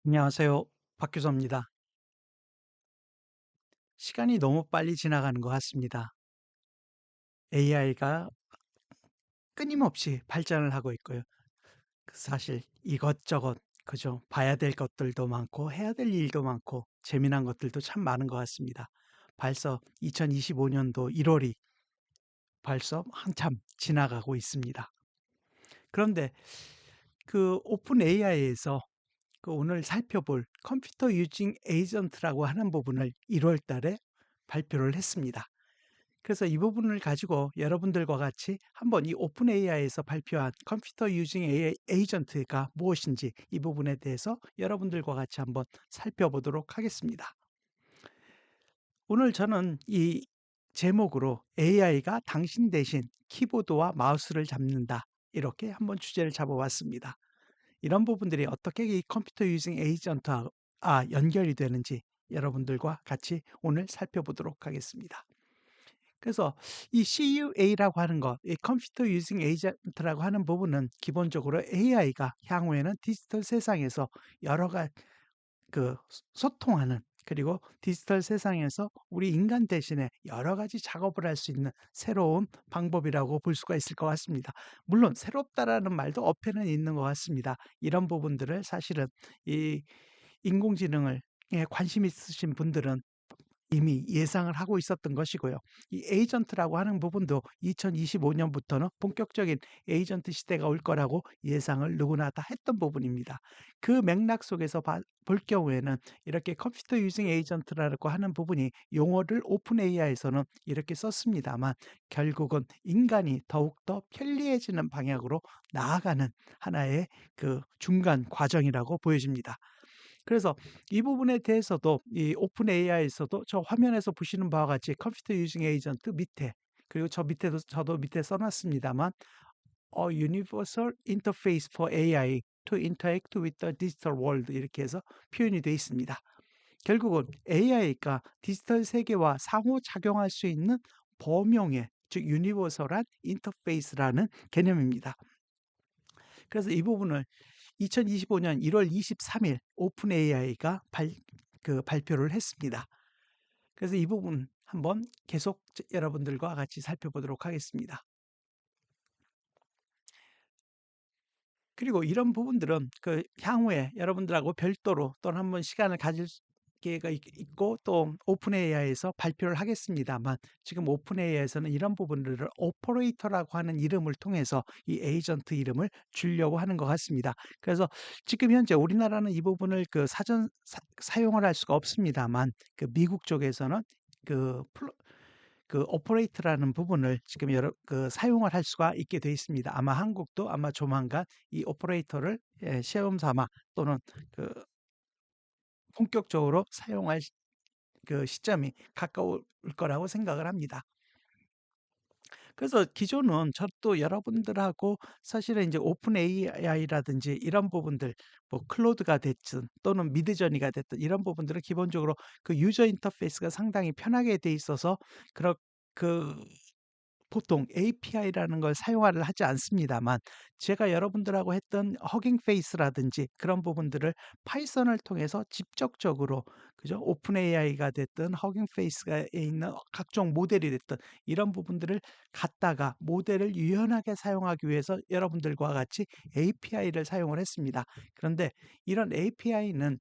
안녕하세요. 박규서입니다. 시간이 너무 빨리 지나가는 것 같습니다. AI가 끊임없이 발전을 하고 있고요. 사실 이것저것, 그죠? 봐야 될 것들도 많고, 해야 될 일도 많고, 재미난 것들도 참 많은 것 같습니다. 벌써 2025년도 1월이 벌써 한참 지나가고 있습니다. 그런데 그 오픈 AI에서 오늘 살펴볼 컴퓨터 유징 에이전트라고 하는 부분을 1월 달에 발표를 했습니다. 그래서 이 부분을 가지고 여러분들과 같이 한번 이 오픈 AI에서 발표한 컴퓨터 유징 에이전트가 무엇인지 이 부분에 대해서 여러분들과 같이 한번 살펴보도록 하겠습니다. 오늘 저는 이 제목으로 AI가 당신 대신 키보드와 마우스를 잡는다. 이렇게 한번 주제를 잡아봤습니다. 이런 부분들이 어떻게 이 컴퓨터 유징 에이전트와 연결이 되는지 여러분들과 같이 오늘 살펴보도록 하겠습니다. 그래서 이 CUA라고 하는 것, 이 컴퓨터 유징 에이전트라고 하는 부분은 기본적으로 AI가 향후에는 디지털 세상에서 여러 가지 소통하는, 그리고 디지털 세상에서 우리 인간 대신에 여러 가지 작업을 할 수 있는 새로운 방법이라고 볼 수가 있을 것 같습니다. 물론 새롭다라는 말도 어폐는 있는 것 같습니다. 이런 부분들을 사실은 이 인공지능을 관심 있으신 분들은 이미 예상을 하고 있었던 것이고요. 이 에이전트라고 하는 부분도 2025년부터는 본격적인 에이전트 시대가 올 거라고 예상을 누구나 다 했던 부분입니다. 그 맥락 속에서 볼 경우에는 이렇게 컴퓨터 유징 에이전트라고 하는 부분이 용어를 오픈 AI에서는 이렇게 썼습니다만 결국은 인간이 더욱더 편리해지는 방향으로 나아가는 하나의 그 중간 과정이라고 보여집니다. 그래서 이 부분에 대해서도 이 오픈 AI에서도 저 화면에서 보시는 바와 같이 컴퓨터 유징 에이전트 밑에, 그리고 저 밑에도 저도 밑에 써놨습니다만 Universal Interface for AI to Interact with the Digital World 이렇게 해서 표현이 되어 있습니다. 결국은 AI가 디지털 세계와 상호작용할 수 있는 범용의, 즉 유니버설한 인터페이스라는 개념입니다. 그래서 이 부분을 2025년 1월 23일 오픈 AI가 발표를 했습니다. 그래서 이 부분 한번 계속 여러분들과 같이 살펴보도록 하겠습니다. 그리고 이런 부분들은 향후에 여러분들하고 별도로 또는 한번 시간을 가질 기회가 있고 또 오픈 AI에서 발표를 하겠습니다만, 지금 오픈 AI에서는 이런 부분들을 오퍼레이터라고 하는 이름을 통해서 이 에이전트 이름을 주려고 하는 것 같습니다. 그래서 지금 현재 우리나라는 이 부분을 사전 사용을 할 수가 없습니다만, 미국 쪽에서는 그 오퍼레이터라는 부분을 지금 사용을 할 수가 있게 되어 있습니다. 아마 한국도 아마 조만간 이 오퍼레이터를 시험 삼아 또는 그 본격적으로 사용할 시점이 가까울 거라고 생각을 합니다. 그래서 기존은 저도 여러분들하고 사실은 이제 오픈 AI라든지 이런 부분들, 뭐 클로드가 됐든 또는 미드저니가 됐든 이런 부분들은 기본적으로 유저 인터페이스가 상당히 편하게 돼 있어서 그런 그 보통 API라는 걸 사용을 하지 않습니다만, 제가 여러분들하고 했던 허깅 페이스라든지 그런 부분들을 파이썬을 통해서 직접적으로, 그죠? 오픈 AI가 됐든 허깅 페이스가 있는 각종 모델이 됐든 이런 부분들을 갖다가 모델을 유연하게 사용하기 위해서 여러분들과 같이 API를 사용을 했습니다. 그런데 이런 API는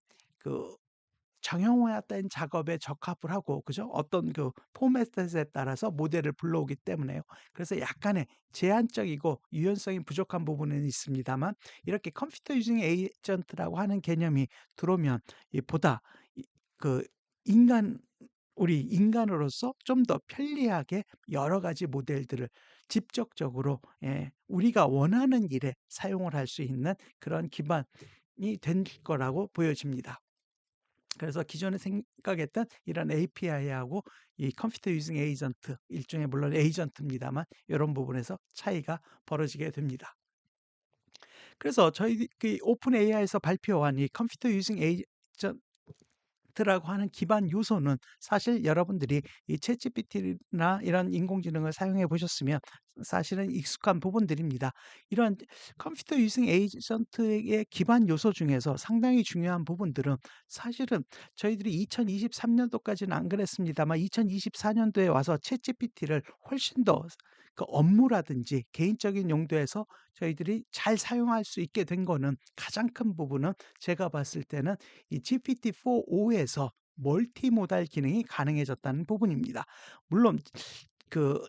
정형화된 작업에 적합을 하고, 그죠? 어떤 포맷에 따라서 모델을 불러오기 때문에요. 그래서 약간의 제한적이고 유연성이 부족한 부분은 있습니다만, 이렇게 컴퓨터 유징 에이전트라고 하는 개념이 들어오면 보다 그 인간 우리 인간으로서 좀 더 편리하게 여러 가지 모델들을 직접적으로 우리가 원하는 일에 사용을 할 수 있는 그런 기반이 된 거라고 보여집니다. 그래서 기존에 생각했던 이런 API하고 이 컴퓨터 유징 에이전트, 일종의 물론 에이전트입니다만 이런 부분에서 차이가 벌어지게 됩니다. 그래서 저희 오픈 AI에서 발표한 이 컴퓨터 유징 에이전트 에이전트라고 하는 기반 요소는 사실 여러분들이 이 챗GPT나 이런 인공지능을 사용해 보셨으면 사실은 익숙한 부분들입니다. 이런 컴퓨터 유징 에이전트의 기반 요소 중에서 상당히 중요한 부분들은 사실은 저희들이 2023년도까지는 안 그랬습니다만 2024년도에 와서 챗GPT를 훨씬 더 그 업무라든지 개인적인 용도에서 저희들이 잘 사용할 수 있게 된 거는 가장 큰 부분은 제가 봤을 때는 이 GPT-4.5에서 멀티모달 기능이 가능해졌다는 부분입니다. 물론 그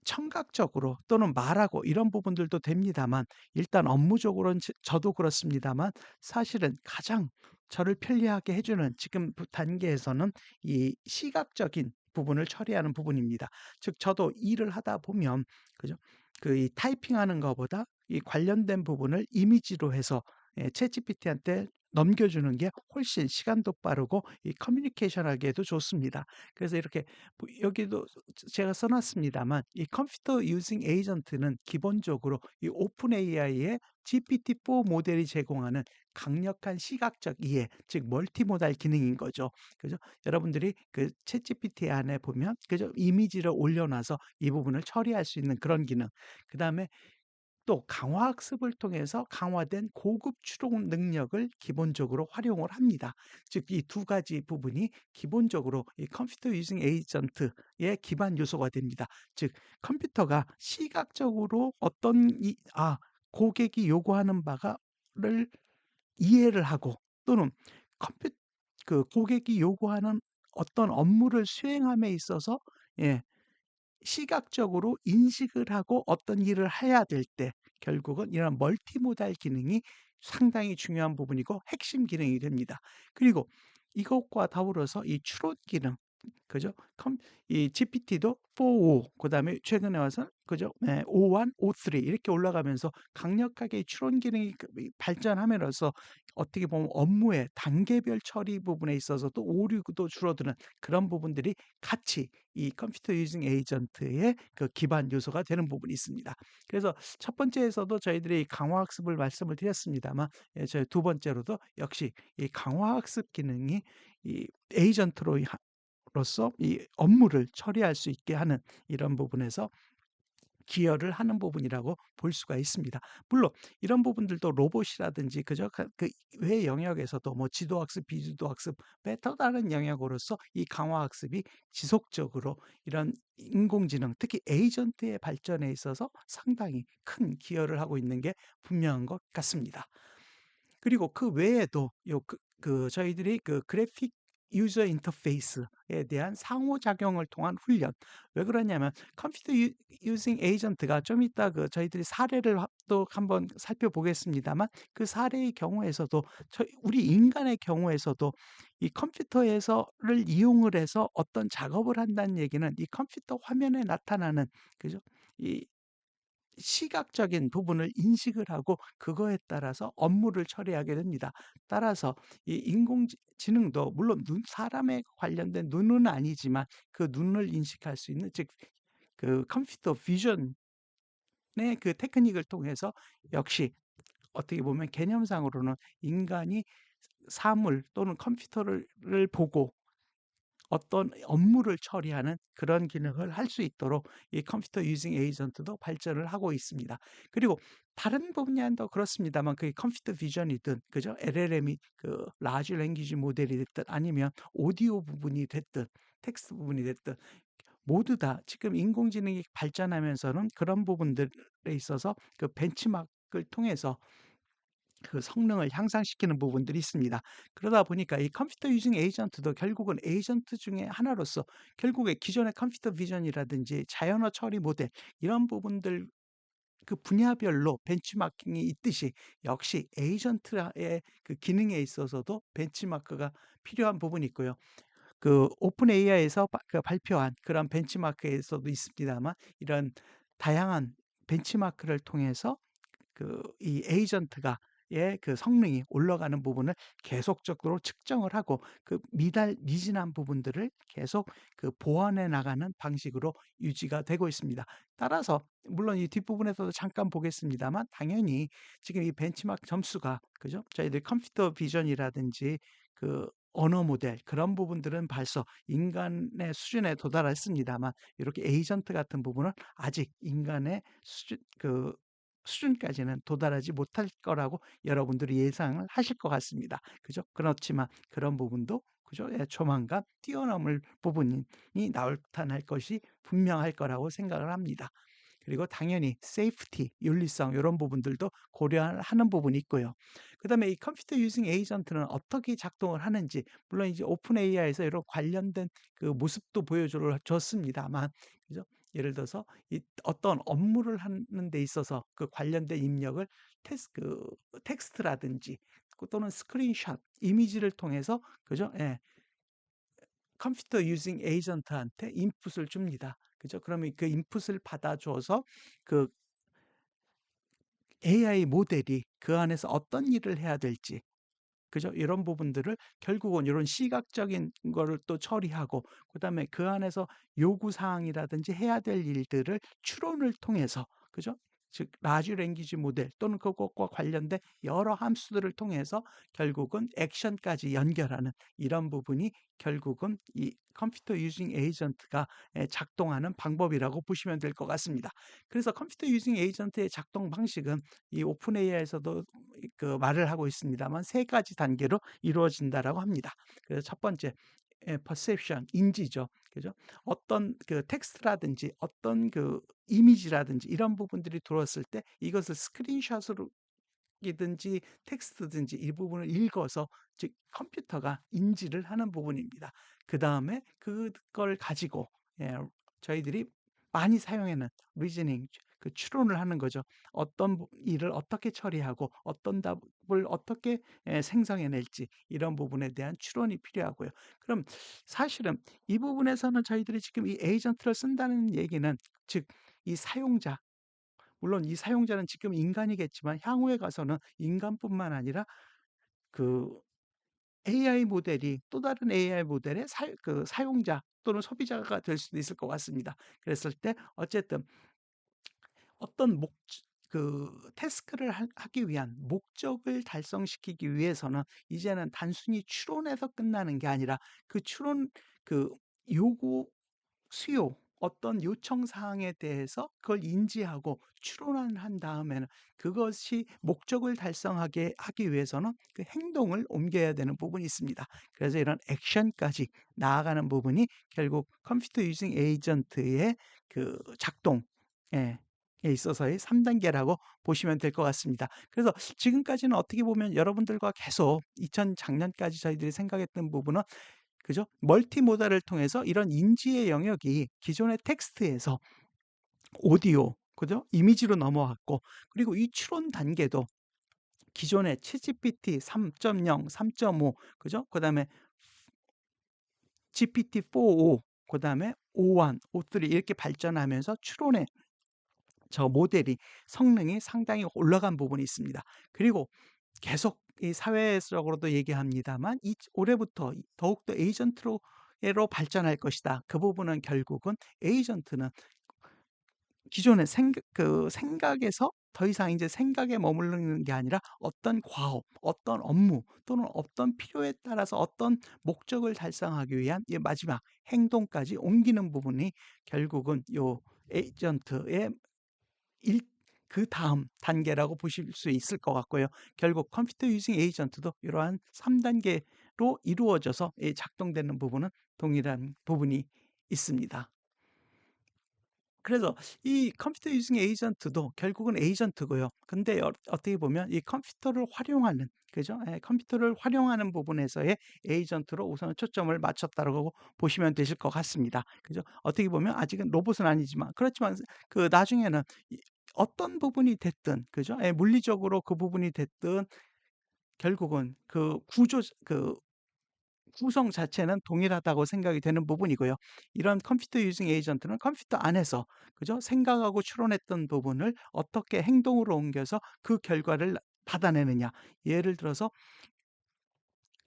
청각적으로 또는 말하고 이런 부분들도 됩니다만 일단 업무적으로는 저도 그렇습니다만 사실은 가장 저를 편리하게 해 주는 지금 단계에서는 이 시각적인 부분을 처리하는 부분입니다. 즉 저도 일을 하다 보면 그죠? 그 이 타이핑하는 거보다 이 관련된 부분을 이미지로 해서 챗GPT한테 넘겨주는 게 훨씬 시간도 빠르고 이 커뮤니케이션 하기에도 좋습니다. 그래서 이렇게 여기도 제가 써 놨습니다만 이 컴퓨터 유징 에이전트는 기본적으로 이 오픈 AI의 GPT-4 모델이 제공하는 강력한 시각적 이해, 즉 멀티모달 기능인 거죠. 그죠? 여러분들이 그 챗GPT 안에 보면 그죠? 이미지를 올려놔서 이 부분을 처리할 수 있는 그런 기능. 그다음에 또 강화학습을 통해서 강화된 고급 추론 능력을 기본적으로 활용을 합니다. 즉 이 두 가지 부분이 기본적으로 이 컴퓨터 유징 에이전트의 기반 요소가 됩니다. 즉 컴퓨터가 시각적으로 어떤 고객이 요구하는 바가를 이해를 하고 또는 컴퓨 그 고객이 요구하는 어떤 업무를 수행함에 있어서 예 시각적으로 인식을 하고 어떤 일을 해야 될 때 결국은 이런 멀티모달 기능이 상당히 중요한 부분이고 핵심 기능이 됩니다. 그리고 이것과 더불어서 이 추론 기능 그죠? 이 GPT도 4.5 그다음에 최근에 와서 그죠? 네, 5.1, 5.3 이렇게 올라가면서 강력하게 추론 기능이 발전함으로써 어떻게 보면 업무의 단계별 처리 부분에 있어서도 오류도 줄어드는 그런 부분들이 같이 이 컴퓨터 유징 에이전트의 그 기반 요소가 되는 부분이 있습니다. 그래서 첫 번째에서도 저희들이 강화학습을 말씀을 드렸습니다만 저희 두 번째로도 역시 이 강화학습 기능이 이 에이전트로 로서 이 업무를 처리할 수 있게 하는 이런 부분에서 기여를 하는 부분이라고 볼 수가 있습니다. 물론 이런 부분들도 로봇이라든지 그저 그 외 영역에서도 뭐 지도학습, 비지도학습의 또 다른 영역으로서 이 강화학습이 지속적으로 이런 인공지능, 특히 에이전트의 발전에 있어서 상당히 큰 기여를 하고 있는 게 분명한 것 같습니다. 그리고 그 외에도 저희들이 그 그래픽 유저 인터페이스에 대한 상호작용을 통한 훈련. 왜 그러냐면 컴퓨터 유징 에이전트가 좀 이따 저희들이 사례를 또 한번 살펴보겠습니다만 그 사례의 경우에서도 우리 인간의 경우에서도 이 컴퓨터에서를 이용을 해서 어떤 작업을 한다는 얘기는 이 컴퓨터 화면에 나타나는 그죠? 이 시각적인 부분을 인식을 하고 그거에 따라서 업무를 처리하게 됩니다. 따라서 이 인공지능도 물론 사람에 관련된 눈은 아니지만 그 눈을 인식할 수 있는 즉 그 컴퓨터 비전의 그 테크닉을 통해서 역시 어떻게 보면 개념상으로는 인간이 사물 또는 컴퓨터를 보고 어떤 업무를 처리하는 그런 기능을 할 수 있도록 이 컴퓨터 유징 에이전트도 발전을 하고 있습니다. 그리고 다른 분야도 그렇습니다만 그게 컴퓨터 비전이든 그죠? LLM이 그 라지 랭귀지 모델이 됐든 아니면 오디오 부분이 됐든 텍스트 부분이 됐든 모두 다 지금 인공지능이 발전하면서는 그런 부분들에 있어서 그 벤치마크를 통해서 그 성능을 향상시키는 부분들이 있습니다. 그러다 보니까 이 컴퓨터 유징 에이전트도 결국은 에이전트 중에 하나로서 결국에 기존의 컴퓨터 비전이라든지 자연어 처리 모델 이런 부분들 그 분야별로 벤치마킹이 있듯이 역시 에이전트의 그 기능에 있어서도 벤치마크가 필요한 부분이 있고요. 그 오픈 AI에서 발표한 그런 벤치마크에서도 있습니다만 이런 다양한 벤치마크를 통해서 이 에이전트가 그 성능이 올라가는 부분을 계속적으로 측정을 하고 그 미진한 부분들을 계속 그 보완해 나가는 방식으로 유지가 되고 있습니다. 따라서 물론 이 뒷부분에서도 잠깐 보겠습니다만 당연히 지금 이 벤치마크 점수가 그죠? 저희들 컴퓨터 비전이라든지 그 언어 모델 그런 부분들은 벌써 인간의 수준에 도달했습니다만 이렇게 에이전트 같은 부분은 아직 인간의 수준까지는 도달하지 못할 거라고 여러분들이 예상을 하실 것 같습니다. 그죠? 그렇지만 그런 부분도 그죠? 예, 조만간 뛰어넘을 부분이 나타날 것이 분명할 거라고 생각을 합니다. 그리고 당연히 세이프티, 윤리성 이런 부분들도 고려하는 부분이 있고요. 그다음에 이 컴퓨터 유징 에이전트는 어떻게 작동을 하는지 물론 이제 오픈 AI에서 이런 관련된 그 모습도 보여줬습니다만 그죠? 예를 들어서 이 어떤 업무를 하는 데 있어서 그 관련된 입력을 텍스트라든지 또는 스크린샷, 이미지를 통해서 그죠? 예, 컴퓨터 유징 에이전트한테 인풋을 줍니다. 그죠? 그러면 그 인풋을 받아줘서 그 AI 모델이 그 안에서 어떤 일을 해야 될지 그죠? 이런 부분들을 결국은 이런 시각적인 거를 또 처리하고 그다음에 그 안에서 요구 사항이라든지 해야 될 일들을 추론을 통해서 그죠? 즉 라지 랭귀지 모델 또는 그것과 관련된 여러 함수들을 통해서 결국은 액션까지 연결하는 이런 부분이 결국은 이 컴퓨터 유징 에이전트가 작동하는 방법이라고 보시면 될 것 같습니다. 그래서 컴퓨터 유징 에이전트의 작동 방식은 이 오픈 AI에서도 그 말을 하고 있습니다만 세 가지 단계로 이루어진다라고 합니다. 그래서 첫 번째 perception, 인지죠. 그죠? 어떤 그 텍스트라든지 어떤 그 이미지라든지 이런 부분들이 들어왔을 때 이것을 스크린샷으로 이든지 텍스트든지 이 부분을 읽어서 즉 컴퓨터가 인지를 하는 부분입니다. 그다음에 그걸 가지고 예, 저희들이 많이 사용하는 리즈닝 그 추론을 하는 거죠. 어떤 일을 어떻게 처리하고 어떤 답을 어떻게 생성해낼지 이런 부분에 대한 추론이 필요하고요. 그럼 사실은 이 부분에서는 저희들이 지금 이 에이전트를 쓴다는 얘기는 즉 이 사용자 물론 이 사용자는 지금 인간이겠지만 향후에 가서는 인간뿐만 아니라 그 AI 모델이 또 다른 AI 모델의 사용자 또는 소비자가 될 수도 있을 것 같습니다. 그랬을 때 어쨌든 어떤 태스크를 하기 위한 목적을 달성시키기 위해서는 이제는 단순히 추론해서 끝나는 게 아니라 그 추론 그 요구 수요, 어떤 요청 사항에 대해서 그걸 인지하고 추론한 다음에는 그것이 목적을 달성하게 하기 위해서는 그 행동을 옮겨야 되는 부분이 있습니다. 그래서 이런 액션까지 나아가는 부분이 결국 컴퓨터 유징 에이전트의 그 작동에 있어서의 3단계라고 보시면 될 것 같습니다. 그래서 지금까지는 어떻게 보면 여러분들과 계속 작년까지 저희들이 생각했던 부분은 그죠? 멀티모달을 통해서 이런 인지의 영역이 기존의 텍스트에서 오디오, 그죠? 이미지로 넘어왔고, 그리고 이 추론 단계도 기존의 챗GPT 3.0, 3.5, 그죠? 그 다음에 GPT-4o, 그 다음에 O1, O3 이렇게 발전하면서 추론의 저 모델이 성능이 상당히 올라간 부분이 있습니다. 그리고 계속 이 사회적으로도 얘기합니다만 올해부터 더욱더 에이전트로 발전할 것이다. 그 부분은 결국은 에이전트는 기존의 생각에서 더 이상 이제 생각에 머무르는 게 아니라 어떤 과업, 어떤 업무 또는 어떤 필요에 따라서 어떤 목적을 달성하기 위한 이 마지막 행동까지 옮기는 부분이 결국은 요 에이전트의 그다음 단계라고 보실 수 있을 것 같고요. 결국 컴퓨터 유징 에이전트도 이러한 3단계로 이루어져서 작동되는 부분은 동일한 부분이 있습니다. 그래서 이 컴퓨터 유징 에이전트도 결국은 에이전트고요. 근데 어떻게 보면 이 컴퓨터를 활용하는 그죠? 예, 컴퓨터를 활용하는 부분에서의 에이전트로 우선 초점을 맞췄다고 보시면 되실 것 같습니다. 그죠? 어떻게 보면 아직은 로봇은 아니지만 그렇지만 그 나중에는 어떤 부분이 됐든 그죠? 예, 물리적으로 그 부분이 됐든 결국은 그 구성 자체는 동일하다고 생각이 되는 부분이고요. 이런 컴퓨터 유징 에이전트는 컴퓨터 안에서 그죠? 생각하고 추론했던 부분을 어떻게 행동으로 옮겨서 그 결과를 받아내느냐. 예를 들어서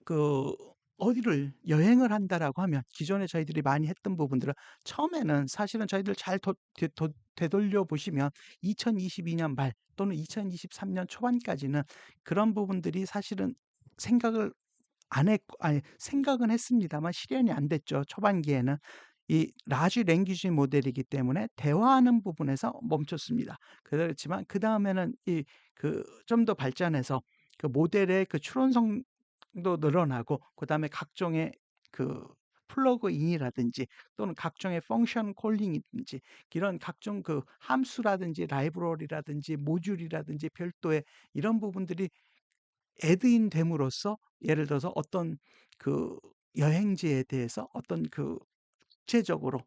그 어디를 여행을 한다라고 하면 기존에 저희들이 많이 했던 부분들은 처음에는 사실은 저희들 잘 되돌려 보시면 2022년 말 또는 2023년 초반까지는 그런 부분들이 사실은 생각을 안 했고 아니 생각은 했습니다만 실현이 안 됐죠, 초반기에는. 이 라지 랭귀지 모델이기 때문에 대화하는 부분에서 멈췄습니다. 그렇지만 그다음에는 이 좀 더 발전해서 그 모델의 그 추론성도 늘어나고 그다음에 각종의 그 플러그인이라든지 또는 각종의 펑션 콜링이든지 이런 각종 그 함수라든지 라이브러리라든지 모듈이라든지 별도의 이런 부분들이 애드인 됨으로써 예를 들어서 어떤 그 여행지에 대해서 어떤 그 구체적으로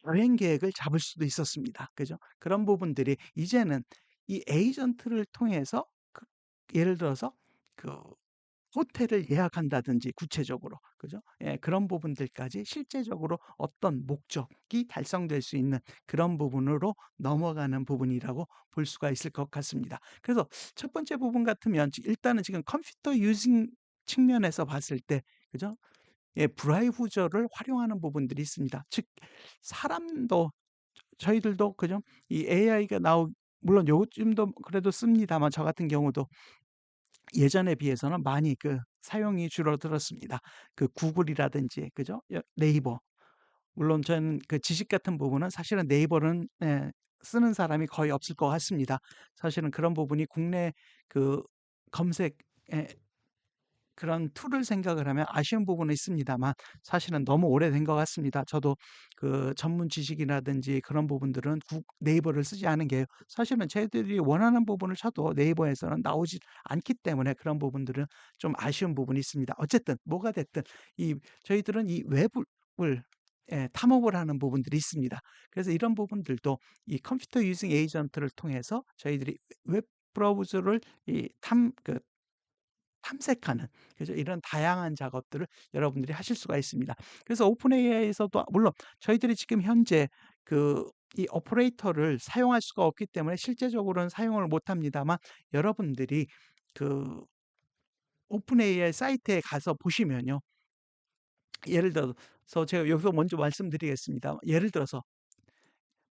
여행 계획을 잡을 수도 있었습니다. 그죠? 그런 부분들이 이제는 이 에이전트를 통해서 예를 들어서 그 호텔을 예약한다든지 구체적으로 그죠? 예, 그런 부분들까지 실제적으로 어떤 목적이 달성될 수 있는 그런 부분으로 넘어가는 부분이라고 볼 수가 있을 것 같습니다. 그래서 첫 번째 부분 같으면 일단은 지금 컴퓨터 유징 측면에서 봤을 때 그죠? 예, 브라우저를 활용하는 부분들이 있습니다. 즉 사람도 저희들도 그죠? 이 AI가 물론 요즘도 그래도 씁니다만 저 같은 경우도 예전에 비해서는 많이 사용이 줄어들었습니다. 구글이라든지 그죠? 네이버. 물론 저는 지식 같은 부분은 사실은 네이버는 쓰는 사람이 거의 없을 것 같습니다. 사실은 그런 부분이 국내 그 검색 그런 툴을 생각을 하면 아쉬운 부분은 있습니다만 사실은 너무 오래된 것 같습니다. 저도 전문 지식이라든지 그런 부분들은 네이버를 쓰지 않은 게 사실은 저희들이 원하는 부분을 쳐도 네이버에서는 나오지 않기 때문에 그런 부분들은 좀 아쉬운 부분이 있습니다. 어쨌든 뭐가 됐든 저희들은 이 웹을 탐험을 하는 부분들이 있습니다. 그래서 이런 부분들도 이 컴퓨터 유징 에이전트를 통해서 저희들이 웹 브라우저를 탐색하는 그죠? 이런 다양한 작업들을 여러분들이 하실 수가 있습니다. 그래서 오픈 AI에서도 물론 저희들이 지금 현재 이 오퍼레이터를 사용할 수가 없기 때문에 실제적으로는 사용을 못 합니다만 여러분들이 그 오픈 AI 사이트에 가서 보시면요. 예를 들어서 제가 여기서 먼저 말씀드리겠습니다. 예를 들어서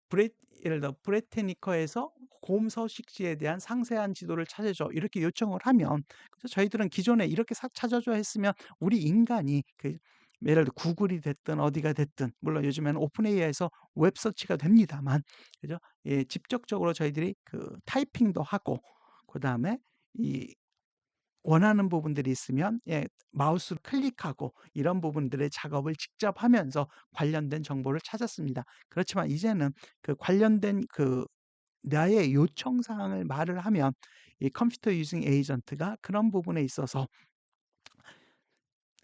브레 예를 들어 브레테니커에서 곰 서식지에 대한 상세한 지도를 찾아줘 이렇게 요청을 하면 그래서 저희들은 기존에 이렇게 찾아줘 했으면 우리 인간이 예를 들어 구글이 됐든 어디가 됐든 물론 요즘에는 오픈 AI에서 웹 서치가 됩니다만 그죠? 예, 직접적으로 저희들이 타이핑도 하고 그다음에 이 원하는 부분들이 있으면 마우스를 클릭하고 이런 부분들의 작업을 직접 하면서 관련된 정보를 찾았습니다. 그렇지만 이제는 관련된 나의 요청 사항을 말을 하면 이 컴퓨터 유징 에이전트가 그런 부분에 있어서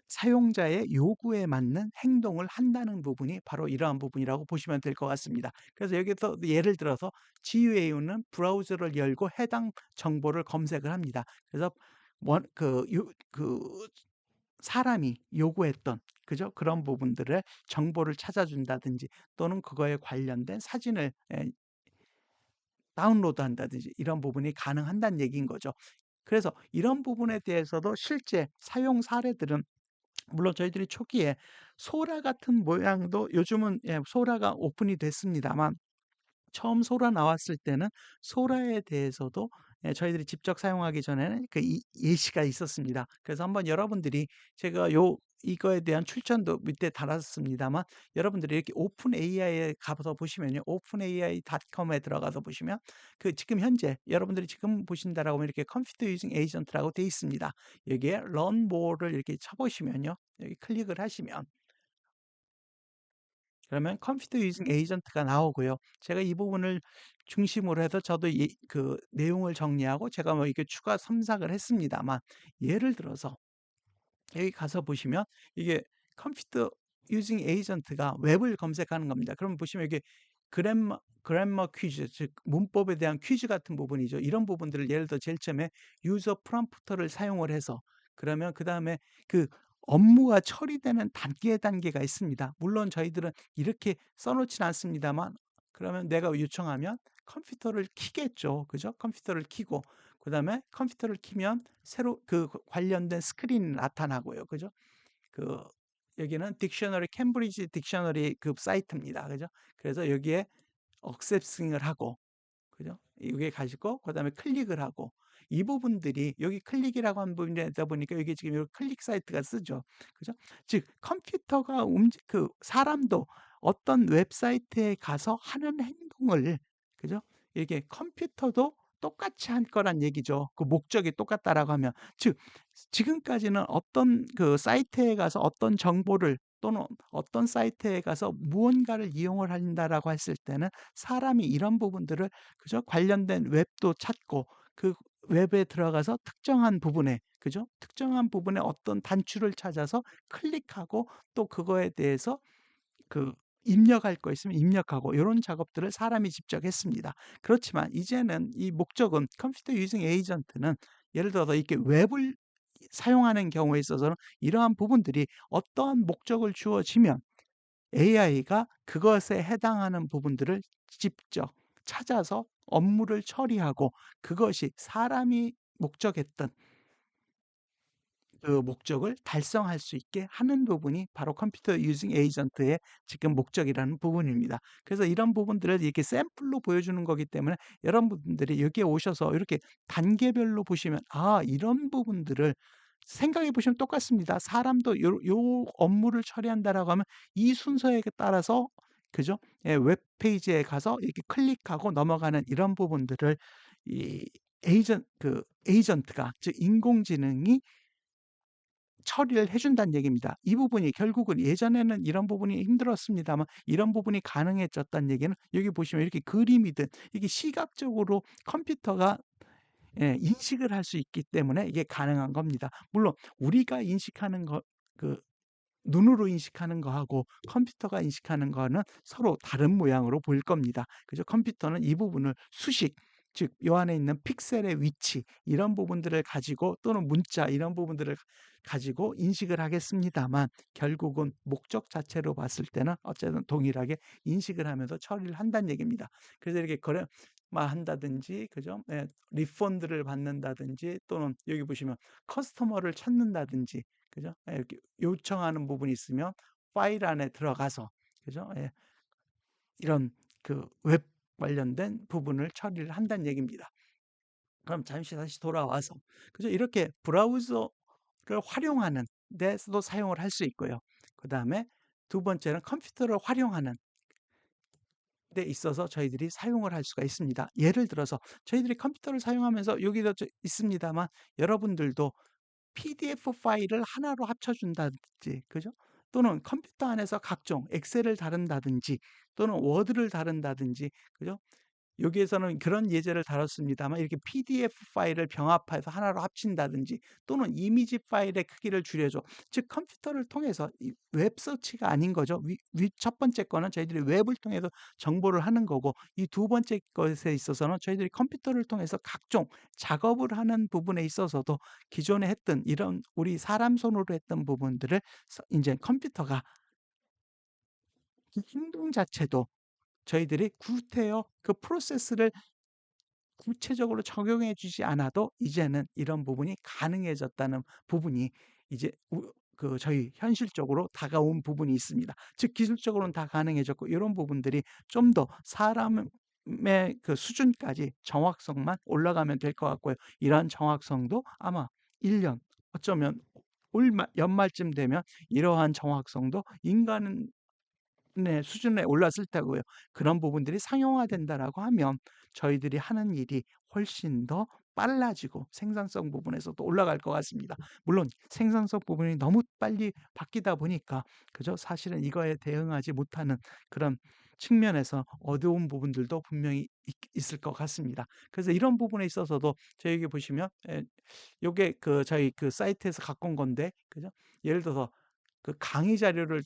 사용자의 요구에 맞는 행동을 한다는 부분이 바로 이러한 부분이라고 보시면 될 것 같습니다. 그래서 여기서 예를 들어서 GUA는 브라우저를 열고 해당 정보를 검색을 합니다. 그래서 사람이 요구했던 그죠? 그런 부분들의 정보를 찾아준다든지 또는 그거에 관련된 사진을 다운로드한다든지 이런 부분이 가능한다는 얘기인 거죠. 그래서 이런 부분에 대해서도 실제 사용 사례들은 물론 저희들이 초기에 소라 같은 모양도 요즘은 소라가 오픈이 됐습니다만 처음 소라 나왔을 때는 소라에 대해서도 저희들이 직접 사용하기 전에는 예시가 있었습니다. 그래서 한번 여러분들이 제가 이거에 대한 출처도 밑에 달았습니다만 여러분들이 이렇게 오픈 AI에 가서 보시면요. openai.com에 들어가서 보시면 지금 현재 여러분들이 지금 보신다라고 하면 이렇게 컴퓨터 유징 에이전트라고 돼 있습니다. 여기에 run more를 이렇게 쳐보시면요. 여기 클릭을 하시면 그러면 컴퓨터 유징 에이전트가 나오고요. 제가 이 부분을 중심으로 해서 저도 내용을 정리하고 제가 뭐 이렇게 추가 첨삭을 했습니다만 예를 들어서 여기 가서 보시면 이게 컴퓨터 유징 에이전트가 웹을 검색하는 겁니다. 그럼 보시면 이게 그래머 퀴즈, 즉 문법에 대한 퀴즈 같은 부분이죠. 이런 부분들을 예를 들어 제일 처음에 유저 프롬프터를 사용을 해서 그러면 그다음에 업무가 처리되는 단계가 있습니다. 물론 저희들은 이렇게 써놓지는 않습니다만 그러면 내가 요청하면 컴퓨터를 켜겠죠. 그죠? 컴퓨터를 켜고 그다음에 컴퓨터를 켜면 새로 관련된 스크린이 나타나고요. 그죠? 그 여기는 딕셔너리 캠브리지 딕셔너리 사이트입니다. 그죠? 그래서 여기에 억셉싱을 하고 그죠? 여기에 가시고 그다음에 클릭을 하고 이 부분들이 여기 클릭이라고 하는 부분이다 보니까 여기 지금 요 클릭 사이트가 쓰죠. 그죠? 즉 컴퓨터가 사람도 어떤 웹사이트에 가서 하는 행동을, 그죠? 이게 컴퓨터도 똑같이 할 거란 얘기죠. 그 목적이 똑같다라고 하면. 즉 지금까지는 어떤 그 사이트에 가서 어떤 정보를, 또는 어떤 사이트에 가서 무언가를 이용을 한다라고 했을 때는 사람이 이런 부분들을, 그죠? 관련된 웹도 찾고 그 웹에 들어가서 특정한 부분에, 그죠? 특정한 부분에 어떤 단추를 찾아서 클릭하고 또 그거에 대해서 그 입력할 거 있으면 입력하고 요런 작업들을 사람이 직접 했습니다. 그렇지만 이제는 이 목적은, 컴퓨터 유징 에이전트는 예를 들어서 이렇게 웹을 사용하는 경우에 있어서는 이러한 부분들이 어떠한 목적을 주어지면 AI가 그것에 해당하는 부분들을 직접 찾아서 업무를 처리하고, 그것이 사람이 목적했던 그 목적을 달성할 수 있게 하는 부분이 바로 컴퓨터 유징 에이전트의 지금 목적이라는 부분입니다. 그래서 이런 부분들을 이렇게 샘플로 보여주는 거기 때문에 여러분들이 여기에 오셔서 이렇게 단계별로 보시면, 아, 이런 부분들을 생각해 보시면 똑같습니다. 사람도 요 업무를 처리한다라고 하면 이 순서에 따라서, 그죠? 예, 웹페이지에 가서 이렇게 클릭하고 넘어가는 이런 부분들을 이 에이전트가, 즉 인공지능이 처리를 해 준다는 얘기입니다. 이 부분이 결국은, 예전에는 이런 부분이 힘들었습니다만 이런 부분이 가능해졌다는 얘기는, 여기 보시면 이렇게 그림이든 이게 시각적으로 컴퓨터가 인식을 할 수 있기 때문에 이게 가능한 겁니다. 물론 우리가 인식하는 거, 그 눈으로 인식하는 거하고 컴퓨터가 인식하는 거는 서로 다른 모양으로 보일 겁니다. 그죠? 컴퓨터는 이 부분을 수식, 즉 요 안에 있는 픽셀의 위치, 이런 부분들을 가지고, 또는 문자 이런 부분들을 가지고 인식을 하겠습니다만, 결국은 목적 자체로 봤을 때는 어쨌든 동일하게 인식을 하면서 처리를 한다는 얘기입니다. 그래서 이렇게 거래만 한다든지, 그죠? 예, 리펀드를 받는다든지, 또는 여기 보시면 커스터머를 찾는다든지, 그죠? 예, 이렇게 요청하는 부분이 있으면 파일 안에 들어가서, 그죠? 예, 이런 그 웹 관련된 부분을 처리를 한다는 얘기입니다. 그럼 잠시 다시 돌아와서, 그죠? 이렇게 브라우저를 활용하는 데서도 사용을 할 수 있고요. 그 다음에 두 번째는 컴퓨터를 활용하는 데 있어서 저희들이 사용을 할 수가 있습니다. 예를 들어서 저희들이 컴퓨터를 사용하면서 여기도 있습니다만, 여러분들도 PDF 파일을 하나로 합쳐준다든지, 그죠? 또는 컴퓨터 안에서 각종 엑셀을 다룬다든지, 또는 워드를 다룬다든지, 그죠? 여기에서는 그런 예제를 다뤘습니다만, 이렇게 PDF 파일을 병합해서 하나로 합친다든지, 또는 이미지 파일의 크기를 줄여줘. 즉 컴퓨터를 통해서 웹 서치가 아닌 거죠. 첫 번째 거는 저희들이 웹을 통해서 정보를 하는 거고, 이 두 번째 것에 있어서는 저희들이 컴퓨터를 통해서 각종 작업을 하는 부분에 있어서도 기존에 했던 이런 우리 사람 손으로 했던 부분들을 이제 컴퓨터가, 그 행동 자체도 저희들이 구태여 그 프로세스를 구체적으로 적용해 주지 않아도 이제는 이런 부분이 가능해졌다는 부분이, 이제 저희 현실적으로 다가온 부분이 있습니다. 즉 기술적으로는 다 가능해졌고, 이런 부분들이 좀 더 사람의 그 수준까지 정확성만 올라가면 될 것 같고요. 이러한 정확성도 아마 1년, 어쩌면 연말쯤 되면 이러한 정확성도 인간은 수준에 올랐을 테고요. 그런 부분들이 상용화된다라고 하면 저희들이 하는 일이 훨씬 더 빨라지고 생산성 부분에서도 올라갈 것 같습니다. 물론 생산성 부분이 너무 빨리 바뀌다 보니까, 그죠? 사실은 이거에 대응하지 못하는 그런 측면에서 어려운 부분들도 분명히 있을 것 같습니다. 그래서 이런 부분에 있어서도 저희 보시면, 요게 저희 그 사이트에서 갖고 온 건데, 그죠? 예를 들어서 그 강의 자료를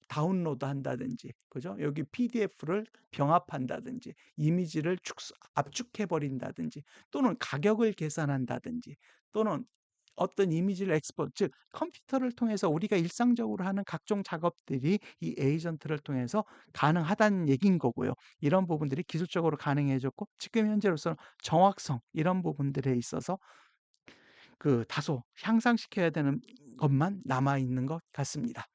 다운로드 한다든지, 그죠? 여기 PDF를 병합한다든지, 이미지를 압축해 버린다든지, 또는 가격을 계산한다든지, 또는 어떤 이미지를 즉 컴퓨터를 통해서 우리가 일상적으로 하는 각종 작업들이 이 에이전트를 통해서 가능하다는 얘기인 거고요. 이런 부분들이 기술적으로 가능해졌고, 지금 현재로서는 정확성 이런 부분들에 있어서 다소 향상시켜야 되는 것만 남아 있는 것 같습니다.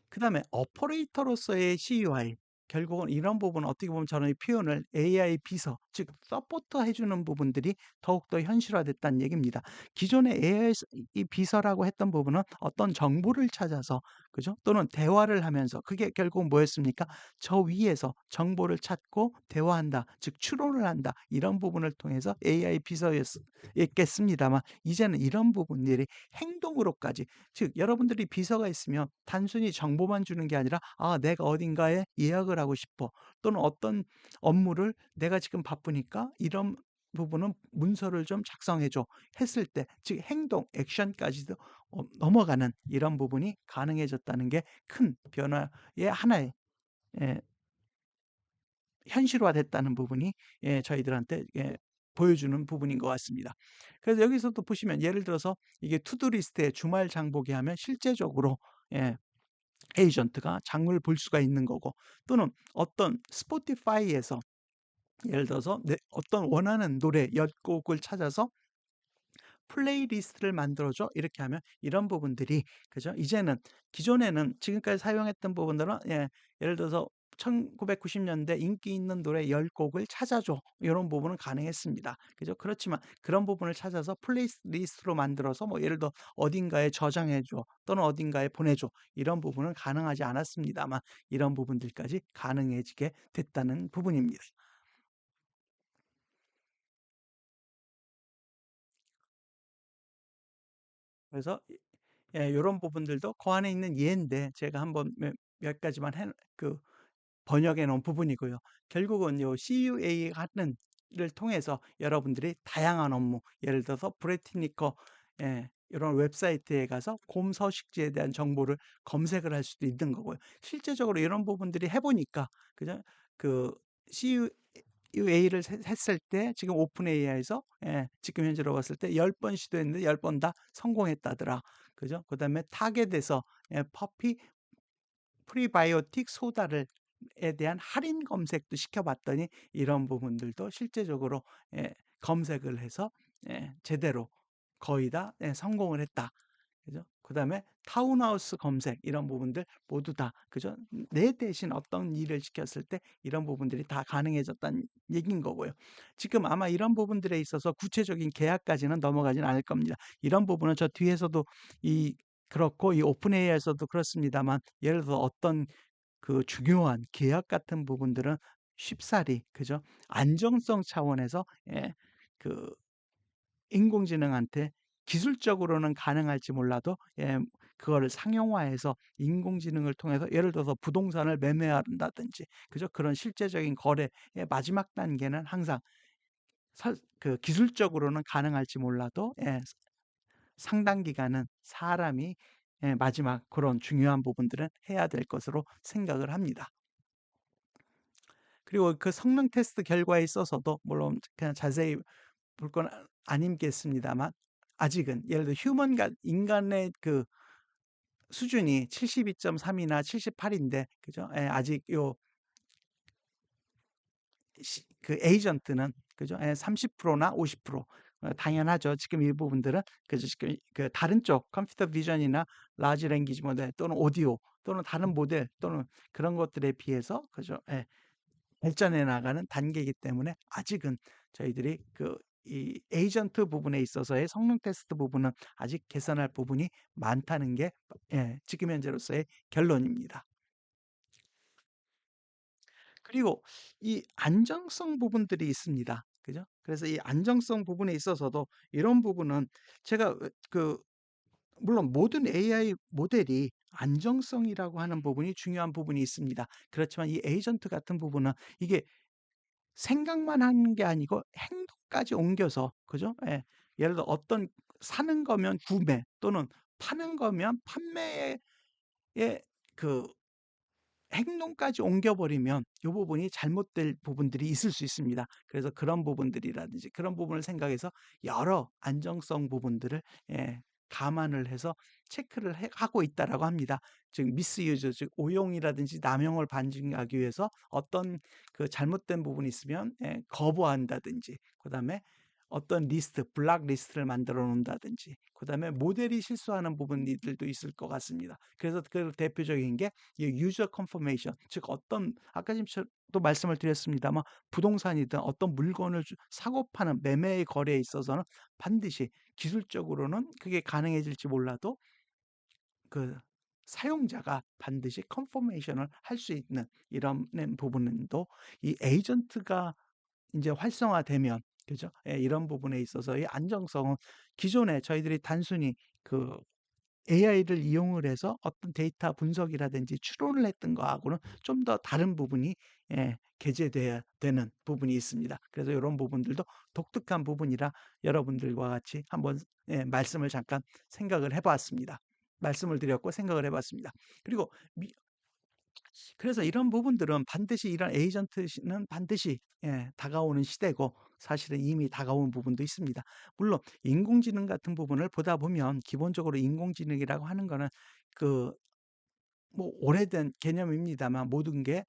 그다음에 오퍼레이터로서의 CUI, 결국은 이런 부분은 어떻게 보면 저는 이 표현을 AI 비서, 즉 서포터 해 주는 부분들이 더욱더 현실화됐다는 얘기입니다. 기존의 AI 이 비서라고 했던 부분은 어떤 정보를 찾아서, 그죠? 또는 대화를 하면서, 그게 결국은 뭐였습니까? 저 위에서 정보를 찾고 대화한다, 즉 추론을 한다, 이런 부분을 통해서 AI 비서였겠습니다만, 이제는 이런 부분들이 행동으로까지, 즉 여러분들이 비서가 있으면 단순히 정보만 주는 게 아니라 내가 어딘가에 예약을 하고 싶어, 또는 어떤 업무를 내가 지금 바쁘니까 이런 부분은 문서를 좀 작성해 줘 했을 때, 즉 행동, 액션까지도 넘어가는 이런 부분이 가능해졌다는 게 큰 변화의 하나의, 예, 현실화됐다는 부분이, 저희들한테 보여주는 부분인 것 같습니다. 그래서 여기서도 보시면 예를 들어서 이게 투두 리스트에 주말 장보기 하면 실제적으로, 예, 에이전트가 장을 볼 수가 있는 거고, 또는 어떤 스포티파이에서 예를 들어서 어떤 원하는 노래 10곡을 찾아서 플레이리스트를 만들어줘, 이렇게 하면 이런 부분들이, 그죠? 이제는, 기존에는 지금까지 사용했던 부분들은, 예를 들어서 1990년대 인기 있는 노래 10곡을 찾아줘, 이런 부분은 가능했습니다. 그죠? 그렇지만 그런 부분을 찾아서 플레이리스트로 만들어서 뭐 예를 들어 어딘가에 저장해줘, 또는 어딘가에 보내줘, 이런 부분은 가능하지 않았습니다만, 이런 부분들까지 가능해지게 됐다는 부분입니다. 그래서 요런 부분들도 그 안에 있는 예인데, 제가 한번 몇 가지만 번역해 놓은 부분이고요. 결국은 요 CUA 하는 를 통해서 여러분들이 다양한 업무, 예를 들어서 브레티니커, 이런 웹사이트에 가서 곰 서식지에 대한 정보를 검색을 할 수도 있는 거고요. 실제적으로 이런 부분들이 해보니까, 그죠? 그 CUA를 했을 때 지금 오픈 AI에서, 지금 현재로 봤을 때 10번 시도했는데 10번 다 성공했다더라. 그죠? 그다음에 타겟에서 퍼피 프리바이오틱 소다를 에 대한 할인 검색도 시켜봤더니 이런 부분들도 실제적으로, 검색을 해서, 제대로 거의 다, 성공을 했다. 그죠? 그다음에 타운하우스 검색, 이런 부분들 모두 다, 그죠? 내 대신 어떤 일을 시켰을 때 이런 부분들이 다 가능해졌다는 얘기인 거고요. 지금 아마 이런 부분들에 있어서 구체적인 계약까지는 넘어가진 않을 겁니다. 이런 부분은 저 뒤에서도 그렇고 이 오픈 AI에서도 그렇습니다만, 예를 들어 어떤 그 중요한 계약 같은 부분들은 쉽사리, 그죠? 안정성 차원에서, 그 인공지능한테 기술적으로는 가능할지 몰라도, 그거를 상용화해서 인공지능을 통해서 예를 들어서 부동산을 매매한다든지, 그죠? 그런 실제적인 거래의 마지막 단계는 항상 기술적으로는 가능할지 몰라도, 상당 기간은 사람이, 마지막 그런 중요한 부분들은 해야 될 것으로 생각을 합니다. 그리고 그 성능 테스트 결과에 있어서도 물론 그냥 자세히 볼 건 아니겠습니다만, 아직은 예를 들어 인간의 그 수준이 72.3이나 78인데, 그죠? 아직 그 에이전트는, 그죠? 30%나 50%, 당연하죠. 지금 이 부분들은, 그죠? 지금 그 다른 쪽 컴퓨터 비전이나 라지 랭귀지 모델, 또는 오디오, 또는 다른 모델, 또는 그런 것들에 비해서, 그죠? 발전해 나가는 단계이기 때문에 아직은 저희들이 이 에이전트 부분에 있어서의 성능 테스트 부분은 아직 개선할 부분이 많다는 게, 지금 현재로서의 결론입니다. 그리고 이 안정성 부분들이 있습니다. 그죠? 그래서 이 안정성 부분에 있어서도 이런 부분은 제가 물론 모든 AI 모델이 안정성이라고 하는 부분이 중요한 부분이 있습니다. 그렇지만 이 에이전트 같은 부분은 이게 생각만 하는 게 아니고 행동까지 옮겨서, 그죠? 예를 들어 어떤 사는 거면 구매, 또는 파는 거면 판매의 그 행동까지 옮겨버리면 이 부분이 잘못될 부분들이 있을 수 있습니다. 그래서 그런 부분들이라든지 그런 부분을 생각해서 여러 안정성 부분들을, 감안을 해서 체크를 하고 있다라고 합니다. 즉 미스유즈, 즉 오용이라든지 남용을 방지하기 위해서 어떤 그 잘못된 부분이 있으면, 거부한다든지, 그다음에 어떤 리스트, 블락 리스트를 만들어 놓는다든지, 그다음에 모델이 실수하는 부분들도 있을 것 같습니다. 그래서 그 대표적인 게 이 유저 컨퍼메이션, 즉 어떤 아까 지금 또 말씀을 드렸습니다만 부동산이든 어떤 물건을 사고 파는 매매의 거래에 있어서는 반드시 기술적으로는 그게 가능해질지 몰라도 그 사용자가 반드시 컨퍼메이션을 할 수 있는 이런 부분도 이 에이전트가 이제 활성화되면, 그죠? 예, 이런 부분에 있어서 이 안정성은 기존에 저희들이 단순히 그 AI를 이용을 해서 어떤 데이터 분석이라든지 추론을 했던 거하고는 좀 더 다른 부분이 게재돼야 되는 부분이 있습니다. 그래서 이런 부분들도 독특한 부분이라 여러분들과 같이 한번 말씀을 잠깐 생각을 해봤습니다. 말씀을 드렸고 생각을 해봤습니다. 그리고 그래서 이런 부분들은 반드시 이런 에이전트는 반드시 다가오는 시대고 사실은 이미 다가온 부분도 있습니다. 물론 인공지능 같은 부분을 보다 보면 기본적으로 인공지능이라고 하는 거는 그 뭐 오래된 개념입니다만 모든 게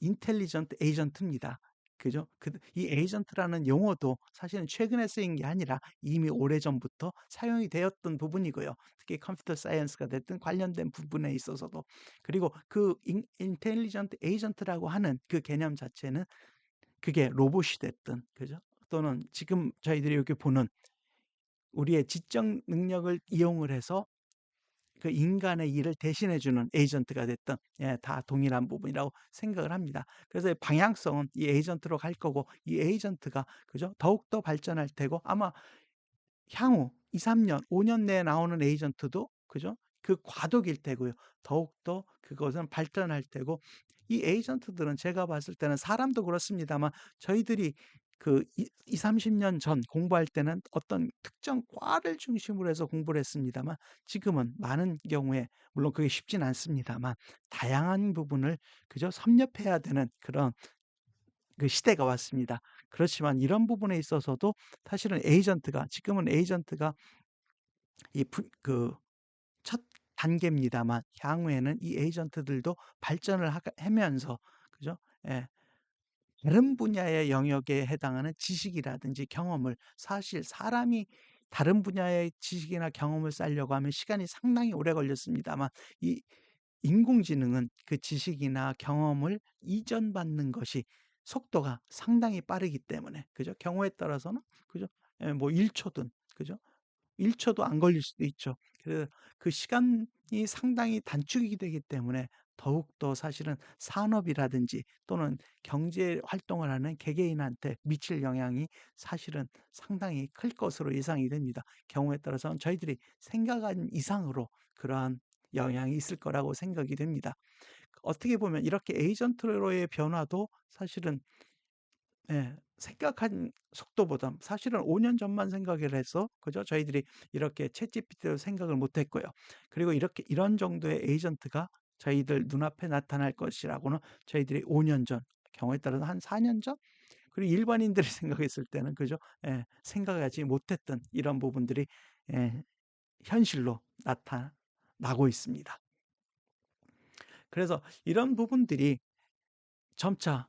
인텔리전트 에이전트입니다. 그죠? 이 에이전트라는 용어도 사실은 최근에 쓰인 게 아니라 이미 오래전부터 사용이 되었던 부분이고요. 특히 컴퓨터 사이언스가 됐든 관련된 부분에 있어서도. 그리고 그 인텔리전트 에이전트라고 하는 그 개념 자체는 그게 로봇이 됐든, 그죠? 또는 지금 저희들이 이렇게 보는 우리의 지적 능력을 이용을 해서 그 인간의 일을 대신해 주는 에이전트가 됐든 다 동일한 부분이라고 생각을 합니다. 그래서 이 방향성은 이 에이전트로 갈 거고 이 에이전트가 그죠? 더욱더 발전할 테고 아마 향후 2-3년, 5년 내에 나오는 에이전트도 그죠? 그 과도기일 테고요. 더욱더 그것은 발전할 테고 이 에이전트들은 제가 봤을 때는 사람도 그렇습니다만 저희들이 그 20-30년 전 공부할 때는 어떤 특정 과를 중심으로 해서 공부를 했습니다만 지금은 많은 경우에 물론 그게 쉽진 않습니다만 다양한 부분을 그죠? 섭렵해야 되는 그런 그 시대가 왔습니다. 그렇지만 이런 부분에 있어서도 사실은 에이전트가 지금은 에이전트가 이 그 첫 단계입니다만 향후에는 이 에이전트들도 발전을 하면서 그죠? 예. 다른 분야의 영역에 해당하는 지식이라든지 경험을 사실 사람이 다른 분야의 지식이나 경험을 쌓으려고 하면 시간이 상당히 오래 걸렸습니다만 이 인공지능은 그 지식이나 경험을 이전받는 것이 속도가 상당히 빠르기 때문에 그죠? 경우에 따라서는 그죠? 예, 뭐 1초든 그죠? 1초도 안 걸릴 수도 있죠. 그래서 그 시간이 상당히 단축이 되기 때문에 더욱더 사실은 산업이라든지 또는 경제 활동을 하는 개개인한테 미칠 영향이 사실은 상당히 클 것으로 예상이 됩니다. 경우에 따라서는 저희들이 생각한 이상으로 그러한 영향이 있을 거라고 생각이 됩니다. 어떻게 보면 이렇게 에이전트로의 변화도 사실은 생각한 속도보다 사실은 5년 전만 생각을 해서 그죠? 저희들이 이렇게 챗GPT로 생각을 못 했고요. 그리고 이렇게 이런 정도의 에이전트가 저희들 눈앞에 나타날 것이라고는 저희들이 5년 전, 경우에 따라서 한 4년 전? 그리고 일반인들이 생각했을 때는 그죠? 생각하지 못했던 이런 부분들이 예, 현실로 나타나고 있습니다. 그래서 이런 부분들이 점차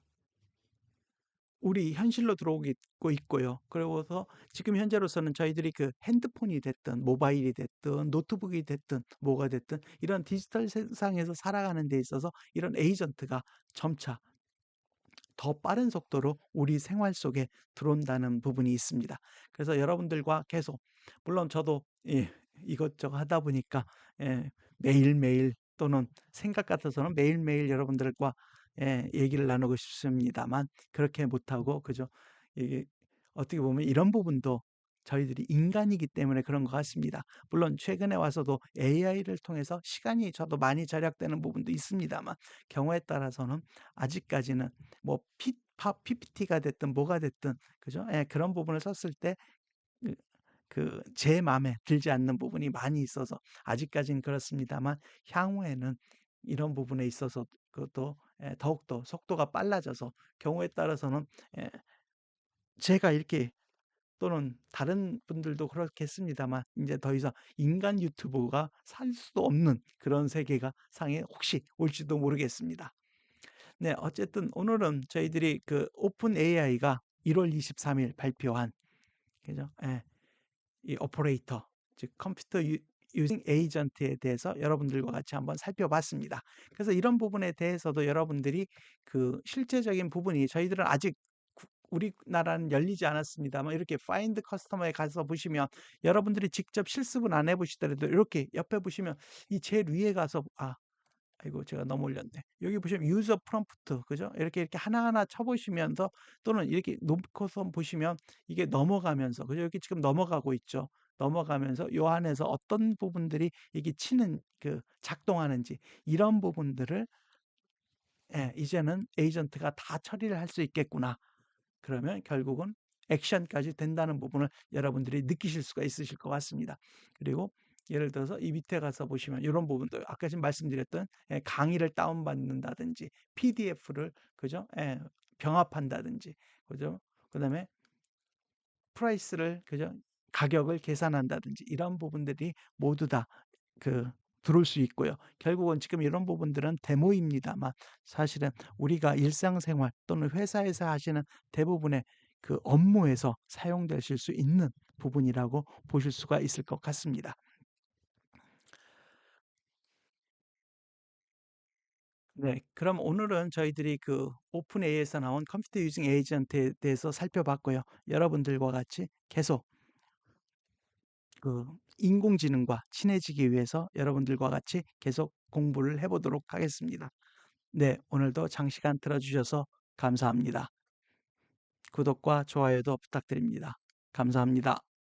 우리 현실로 들어오고 있고요. 그러고서 지금 현재로서는 저희들이 그 핸드폰이 됐든 모바일이 됐든 노트북이 됐든 뭐가 됐든 이런 디지털 세상에서 살아가는 데 있어서 이런 에이전트가 점차 더 빠른 속도로 우리 생활 속에 들어온다는 부분이 있습니다. 그래서 여러분들과 계속 물론 저도 이것저것 하다 보니까 매일매일 또는 생각 같아서는 매일매일 여러분들과 얘기를 나누고 싶습니다만 그렇게 못하고 그죠? 이게 어떻게 보면 이런 부분도 저희들이 인간이기 때문에 그런 것 같습니다. 물론 최근에 와서도 AI를 통해서 시간이 저도 많이 절약되는 부분도 있습니다만 경우에 따라서는 아직까지는 뭐 PPT가 됐든 뭐가 됐든 그죠? 그런 부분을 썼을 때 제 마음에 들지 않는 부분이 많이 있어서 아직까지는 그렇습니다만 향후에는 이런 부분에 있어서 그것도 더욱더 속도가 빨라져서 경우에 따라서는 예 제가 이렇게 또는 다른 분들도 그렇겠습니다만 이제 더 이상 인간 유튜브가 살 수도 없는 그런 세계가 상에 혹시 올지도 모르겠습니다. 네, 어쨌든 오늘은 저희들이 그 오픈 AI가 1월 23일 발표한 그죠? 예. 이 오퍼레이터, 즉 컴퓨터 유징 에이전트에 대해서 여러분들과 같이 한번 살펴봤습니다. 그래서 이런 부분에 대해서도 여러분들이 그 실제적인 부분이 저희들은 아직 우리나라는 열리지 않았습니다만 이렇게 파인드 커스터머에 가서 보시면 여러분들이 직접 실습은 안 해보시더라도 이렇게 옆에 보시면 이 제일 위에 가서 아이고 제가 너무 올렸네. 여기 보시면 유저 프롬프트 그죠? 이렇게 하나하나 쳐보시면서 또는 이렇게 놓고서 보시면 이게 넘어가면서 그죠? 여기 지금 넘어가고 있죠. 넘어가면서 요 안에서 어떤 부분들이 이게 치는 그 작동하는지 이런 부분들을 이제는 에이전트가 다 처리를 할 수 있겠구나. 그러면 결국은 액션까지 된다는 부분을 여러분들이 느끼실 수가 있으실 것 같습니다. 그리고 예를 들어서 이 밑에 가서 보시면 이런 부분도 아까 지금 말씀드렸던 강의를 다운받는다든지 PDF를 그죠? 병합한다든지 그죠? 그다음에 프라이스를 그죠? 가격을 계산한다든지 이런 부분들이 모두 다 그 들어올 수 있고요. 결국은 지금 이런 부분들은 데모입니다만 사실은 우리가 일상생활 또는 회사에서 하시는 대부분의 그 업무에서 사용되실 수 있는 부분이라고 보실 수가 있을 것 같습니다. 네, 그럼 오늘은 저희들이 그 오픈 AI에서 나온 컴퓨터 유징 에이전트에 대해서 살펴봤고요. 여러분들과 같이 계속 그 인공지능과 친해지기 위해서 여러분들과 같이 계속 공부를 해보도록 하겠습니다. 네, 오늘도 장시간 들어주셔서 감사합니다. 구독과 좋아요도 부탁드립니다. 감사합니다.